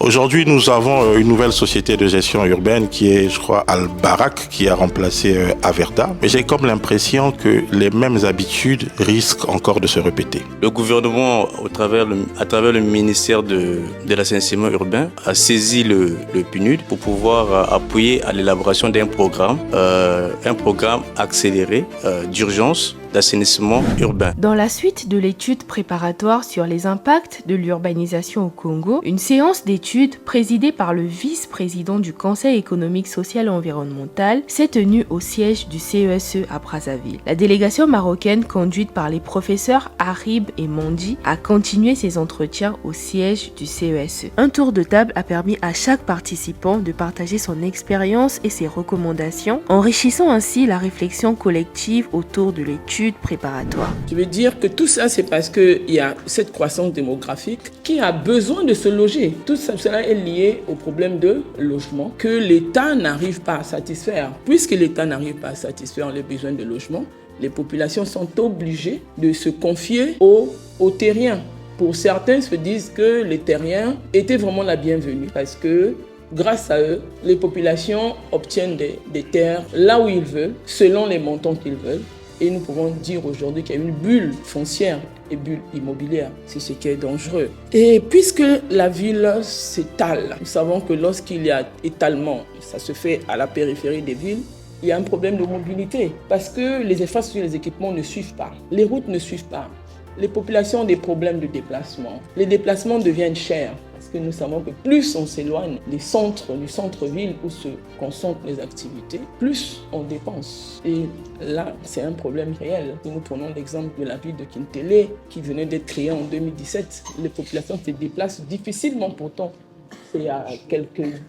Aujourd'hui, nous avons une nouvelle société de gestion urbaine qui est, je crois, Al-Barak, qui a remplacé Averda. Mais j'ai comme l'impression que les mêmes habitudes risquent encore de se répéter. Le gouvernement, à travers le ministère de l'assainissement urbain, a saisi le PNUD pour pouvoir appuyer à l'élaboration d'un programme accéléré d'urgence d'assainissement urbain. Dans la suite de l'étude préparatoire sur les impacts de l'urbanisation au Congo, une séance d'études présidée par le vice-président du Conseil économique, social et environnemental s'est tenue au siège du CESE à Brazzaville. La délégation marocaine, conduite par les professeurs Harib et Mondi, a continué ses entretiens au siège du CESE. Un tour de table a permis à chaque participant de partager son expérience et ses recommandations, enrichissant ainsi la réflexion collective autour de l'étude préparatoire. Je veux dire que tout ça, c'est parce qu'il y a cette croissance démographique qui a besoin de se loger. Tout cela est lié au problème de logement que l'État n'arrive pas à satisfaire. Puisque l'État n'arrive pas à satisfaire les besoins de logement, les populations sont obligées de se confier aux terriens. Pour certains se disent que les terriens étaient vraiment la bienvenue parce que grâce à eux, les populations obtiennent des terres là où ils veulent, selon les montants qu'ils veulent. Et nous pouvons dire aujourd'hui qu'il y a une bulle foncière et bulle immobilière. C'est ce qui est dangereux. Et puisque la ville s'étale, nous savons que lorsqu'il y a étalement, ça se fait à la périphérie des villes, il y a un problème de mobilité parce que les infrastructures et les équipements ne suivent pas. Les routes ne suivent pas. Les populations ont des problèmes de déplacement. Les déplacements deviennent chers. Parce que nous savons que plus on s'éloigne du centre-ville où se concentrent les activités, plus on dépense. Et là, c'est un problème réel. Si nous prenons l'exemple de la ville de Kintélé, qui venait d'être créée en 2017, les populations se déplacent difficilement pourtant. C'est à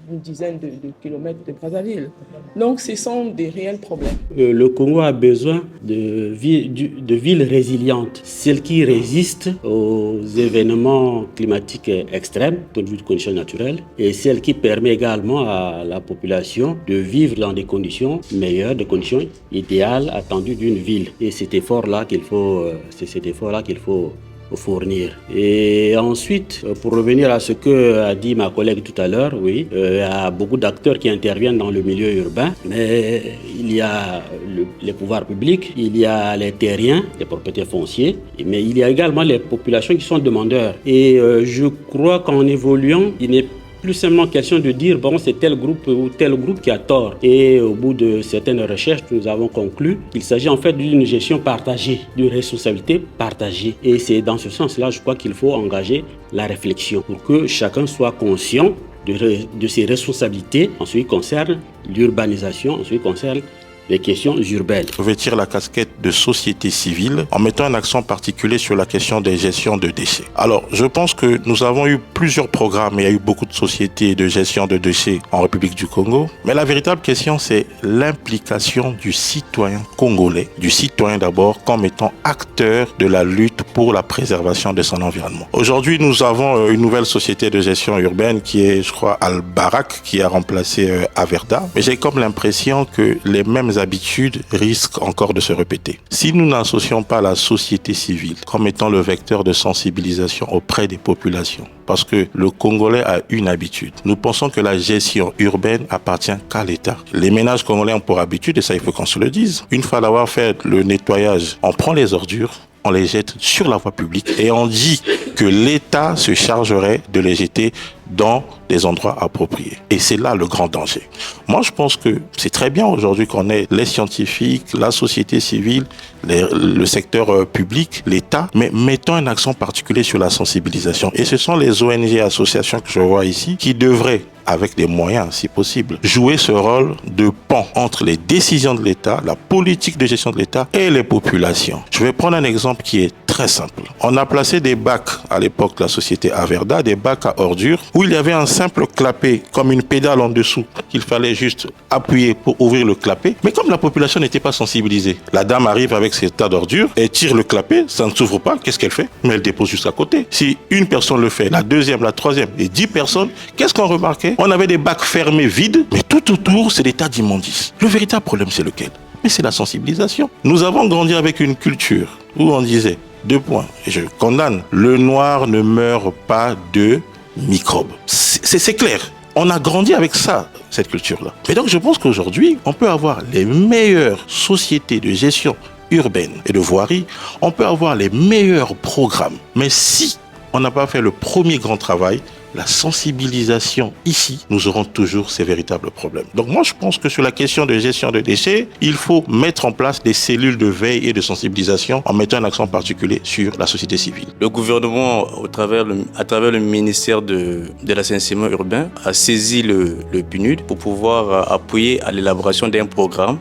une dizaine de kilomètres de Brazzaville. Donc, ce sont des réels problèmes. Le Congo a besoin de villes résilientes, celles qui résistent aux événements climatiques extrêmes, compte tenu de conditions naturelles, et celles qui permettent également à la population de vivre dans des conditions meilleures, des conditions idéales attendues d'une ville. Et c'est cet effort-là qu'il faut fournir. Et ensuite, pour revenir à ce que a dit ma collègue tout à l'heure, oui, il y a beaucoup d'acteurs qui interviennent dans le milieu urbain, mais il y a les pouvoirs publics, il y a les terriens, les propriétaires fonciers, mais il y a également les populations qui sont demandeurs. Et je crois qu'en évoluant, il n'est plus simplement question de dire bon, c'est tel groupe ou tel groupe qui a tort. Et au bout de certaines recherches, nous avons conclu qu'il s'agit en fait d'une gestion partagée, d'une responsabilité partagée. Et c'est dans ce sens-là, je crois qu'il faut engager la réflexion pour que chacun soit conscient de ses responsabilités en ce qui concerne l'urbanisation, en ce qui concerne les questions urbaines. Revêtir la casquette de société civile en mettant un accent particulier sur la question des gestions de déchets. Alors, je pense que nous avons eu plusieurs programmes et il y a eu beaucoup de sociétés de gestion de déchets en République du Congo. Mais la véritable question, c'est l'implication du citoyen congolais, du citoyen d'abord, comme étant acteur de la lutte pour la préservation de son environnement. Aujourd'hui, nous avons une nouvelle société de gestion urbaine qui est, je crois, Al-Barak, qui a remplacé Averda. Mais j'ai comme l'impression que les mêmes habitudes risquent encore de se répéter. Si nous n'associons pas la société civile comme étant le vecteur de sensibilisation auprès des populations, parce que le Congolais a une habitude. Nous pensons que la gestion urbaine appartient qu'à l'État. Les ménages congolais ont pour habitude, et ça il faut qu'on se le dise, une fois d'avoir fait le nettoyage, on prend les ordures, on les jette sur la voie publique et on dit que l'État se chargerait de les jeter dans des endroits appropriés. Et c'est là le grand danger. Moi, je pense que c'est très bien aujourd'hui qu'on ait les scientifiques, la société civile, le secteur public, l'État, mais mettons un accent particulier sur la sensibilisation. Et ce sont les ONG et associations que je vois ici qui devraient, avec des moyens si possible, jouer ce rôle de pont entre les décisions de l'État, la politique de gestion de l'État et les populations. Je vais prendre un exemple qui est très simple. On a placé des bacs à l'époque de la société Averda, des bacs à ordures, où il y avait un simple clapet, comme une pédale en dessous, qu'il fallait juste appuyer pour ouvrir le clapet. Mais comme la population n'était pas sensibilisée, la dame arrive avec ses tas d'ordures et tire le clapet, ça ne s'ouvre pas, qu'est-ce qu'elle fait? Mais elle dépose juste à côté. Si une personne le fait, la deuxième, la troisième et 10 personnes, qu'est-ce qu'on remarquait? On avait des bacs fermés vides, mais tout autour, c'est des tas d'immondices. Le véritable problème, c'est lequel? Mais c'est la sensibilisation. Nous avons grandi avec une culture où on disait, 2 points, et je condamne, le noir ne meurt pas de microbes. C'est clair. On a grandi avec ça, cette culture-là. Et donc, je pense qu'aujourd'hui, on peut avoir les meilleures sociétés de gestion urbaine et de voirie, on peut avoir les meilleurs programmes. Mais si on n'a pas fait le premier grand travail, la sensibilisation ici, nous aurons toujours ces véritables problèmes. Donc moi, je pense que sur la question de gestion de déchets, il faut mettre en place des cellules de veille et de sensibilisation en mettant un accent particulier sur la société civile. Le gouvernement, à travers le ministère de l'assainissement urbain, a saisi le PNUD pour pouvoir appuyer à l'élaboration d'un programme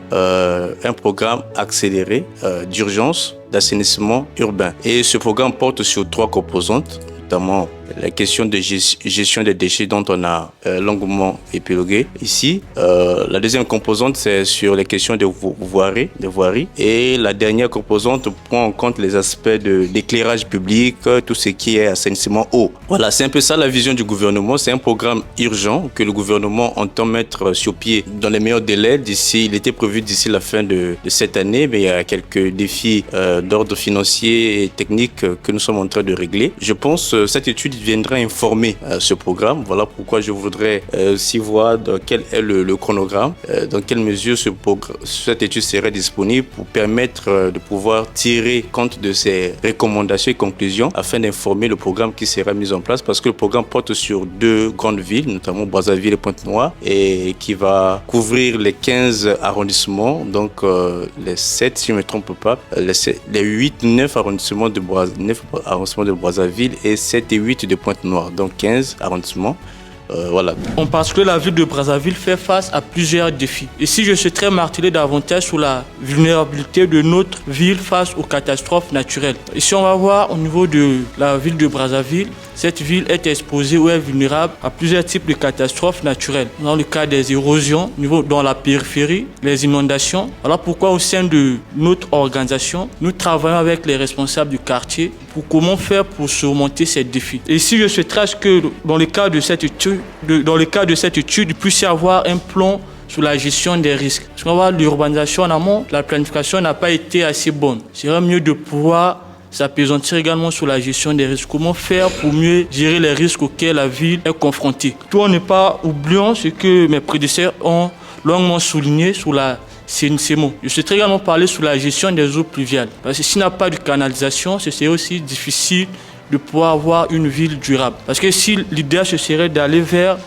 accéléré d'urgence d'assainissement urbain. Et ce programme porte sur 3 composantes, notamment la question de gestion des déchets dont on a longuement épilogué ici. La deuxième composante, c'est sur les questions de voirie. Et la dernière composante prend en compte les aspects d'éclairage public, tout ce qui est assainissement eau. Voilà, c'est un peu ça la vision du gouvernement. C'est un programme urgent que le gouvernement entend mettre sur pied dans les meilleurs délais. Il était prévu d'ici la fin de cette année, mais il y a quelques défis d'ordre financier et technique que nous sommes en train de régler. Je pense que cette étude viendra informer ce programme. Voilà pourquoi je voudrais aussi voir dans quel est le chronogramme, dans quelle mesure cette étude serait disponible pour permettre de pouvoir tirer compte de ces recommandations et conclusions afin d'informer le programme qui sera mis en place, parce que le programme porte sur 2 grandes villes, notamment Brazzaville et Pointe-Noire, et qui va couvrir les 15 arrondissements, donc les 7 si je ne me trompe pas, les 9 arrondissements de Brazzaville et 7 et 8 de Pointe-Noire, donc 15 arrondissements. Voilà. En particulier, la ville de Brazzaville fait face à plusieurs défis. Ici, je souhaiterais marteler davantage sur la vulnérabilité de notre ville face aux catastrophes naturelles. Ici, on va voir au niveau de la ville de Brazzaville, cette ville est exposée ou est vulnérable à plusieurs types de catastrophes naturelles. Dans le cas des érosions, dans la périphérie, les inondations. Voilà pourquoi au sein de notre organisation, nous travaillons avec les responsables du quartier pour comment faire pour surmonter ces défis. Et ici, je souhaiterais que dans le cadre de cette étude, il puisse y avoir un plan sur la gestion des risques. Parce qu'on voit l'urbanisation en amont, la planification n'a pas été assez bonne. Il serait mieux de pouvoir s'appesantir également sur la gestion des risques. Comment faire pour mieux gérer les risques auxquels la ville est confrontée. Tout en n'est pas oubliant ce que mes prédécesseurs ont longuement souligné sur la CNCMO. Je souhaiterais également parler sur la gestion des eaux pluviales. Parce que s'il n'y a pas de canalisation, ce serait aussi difficile de pouvoir avoir une ville durable. Parce que si l'idéal ce serait d'aller vers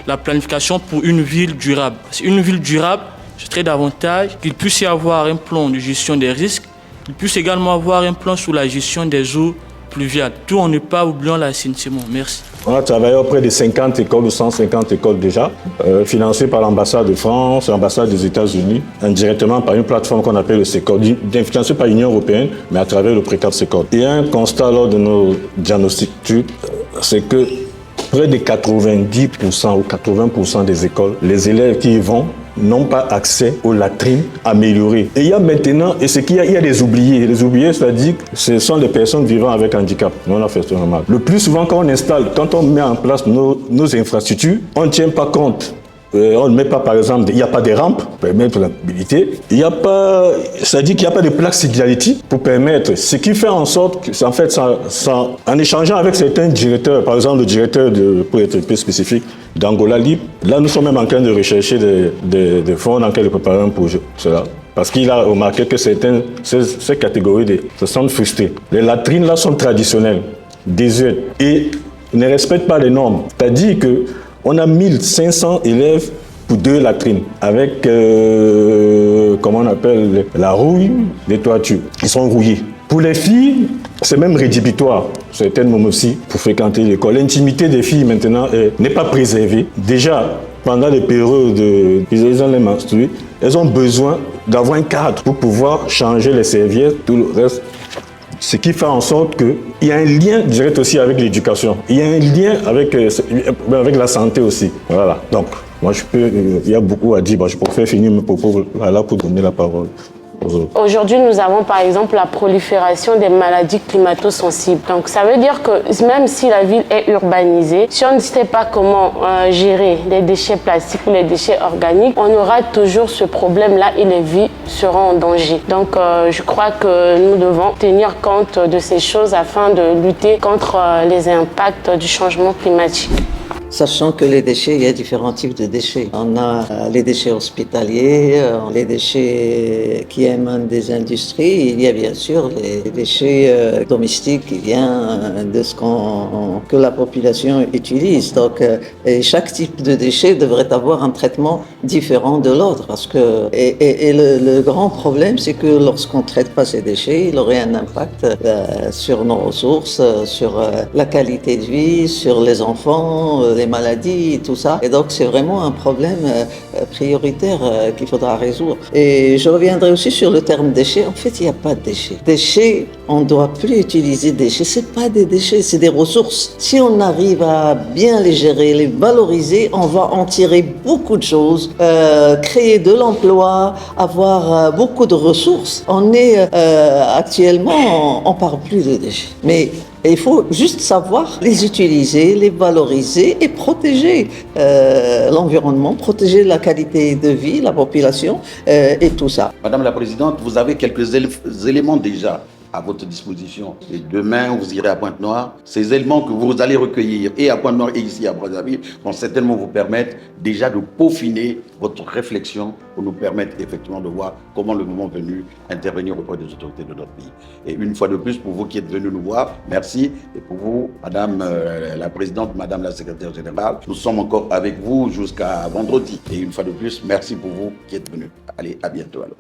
la planification pour une ville durable. Parce qu'une ville durable, c'est très davantage qu'il puisse y avoir un plan de gestion des risques, qu'il puisse également avoir un plan sur la gestion des eaux pluviales. Tout en ne pas oubliant la CNCMO. Merci. On a travaillé auprès de 50 écoles ou 150 écoles déjà, financées par l'ambassade de France, l'ambassade des États-Unis, indirectement par une plateforme qu'on appelle le CECOD, financée par l'Union européenne, mais à travers le précap CECOD. Il y a un constat lors de nos diagnostics, c'est que près de 90% ou 80% des écoles, les élèves qui y vont n'ont pas accès aux latrines améliorées. Et il y a maintenant, il y a des oubliés. Les oubliés, c'est-à-dire que ce sont des personnes vivant avec handicap. Non, là, c'est normal. Le plus souvent, quand on met en place nos infrastructures, on ne tient pas compte. On ne met pas, par exemple, il n'y a pas de rampes pour permettre la mobilité. Il n'y a pas, c'est-à-dire qu'il n'y a pas de plaque Signality pour permettre. Ce qui fait en sorte que, en fait, en échangeant avec certains directeurs, par exemple le directeur pour être plus spécifique, d'Angola Libre, là nous sommes même en train de rechercher des fonds dans lesquels nous préparons pour cela. Parce qu'il a remarqué que ces catégories se sentent frustrées. Les latrines là sont traditionnelles, désuètes et ne respectent pas les normes. C'est-à-dire qu'on a 1500 élèves pour 2 latrines avec, comment on appelle, la rouille des toitures. Ils sont rouillés. Pour les filles, c'est même rédhibitoire, certaines même aussi, pour fréquenter l'école. L'intimité des filles maintenant n'est pas préservée. Déjà, pendant les périodes ils ont les menstrues, elles ont besoin d'avoir un cadre pour pouvoir changer les serviettes, tout le reste. Ce qui fait en sorte qu'il y a un lien direct aussi avec l'éducation. Il y a un lien avec la santé aussi. Voilà. Donc, moi, il y a beaucoup à dire. Je préfère finir mes propos là pour donner la parole aux autres. Aujourd'hui, nous avons par exemple la prolifération des maladies climato-sensibles. Donc ça veut dire que même si la ville est urbanisée, si on ne sait pas comment gérer les déchets plastiques ou les déchets organiques, on aura toujours ce problème-là et les vies seront en danger. Donc je crois que nous devons tenir compte de ces choses afin de lutter contre les impacts du changement climatique. Sachant que les déchets, il y a différents types de déchets. On a les déchets hospitaliers, les déchets qui émanent des industries. Il y a bien sûr les déchets domestiques qui viennent de ce que la population utilise. Donc, chaque type de déchet devrait avoir un traitement différent de l'autre. Parce que, le grand problème, c'est que lorsqu'on ne traite pas ces déchets, il aurait un impact sur nos ressources, sur la qualité de vie, sur les enfants, les maladies et tout ça. Et donc, c'est vraiment un problème prioritaire qu'il faudra résoudre. Et je reviendrai aussi sur le terme déchets. En fait, il n'y a pas de déchets. Déchets, on ne doit plus utiliser déchets. Ce n'est pas des déchets, c'est des ressources. Si on arrive à bien les gérer, les valoriser, on va en tirer beaucoup de choses, créer de l'emploi, avoir beaucoup de ressources. On est actuellement, on ne parle plus de déchets. Mais il faut juste savoir les utiliser, les valoriser et protéger l'environnement, protéger la qualité de vie, la population et tout ça. Madame la Présidente, vous avez quelques éléments déjà à votre disposition. Et demain, vous irez à Pointe-Noire. Ces éléments que vous allez recueillir et à Pointe-Noire et ici à Brazzaville vont certainement vous permettre déjà de peaufiner votre réflexion pour nous permettre effectivement de voir comment le moment venu intervenir auprès des autorités de notre pays. Et une fois de plus, pour vous qui êtes venus nous voir, merci. Et pour vous, Madame la Présidente, Madame la Secrétaire Générale, nous sommes encore avec vous jusqu'à vendredi. Et une fois de plus, merci pour vous qui êtes venus. Allez, à bientôt alors.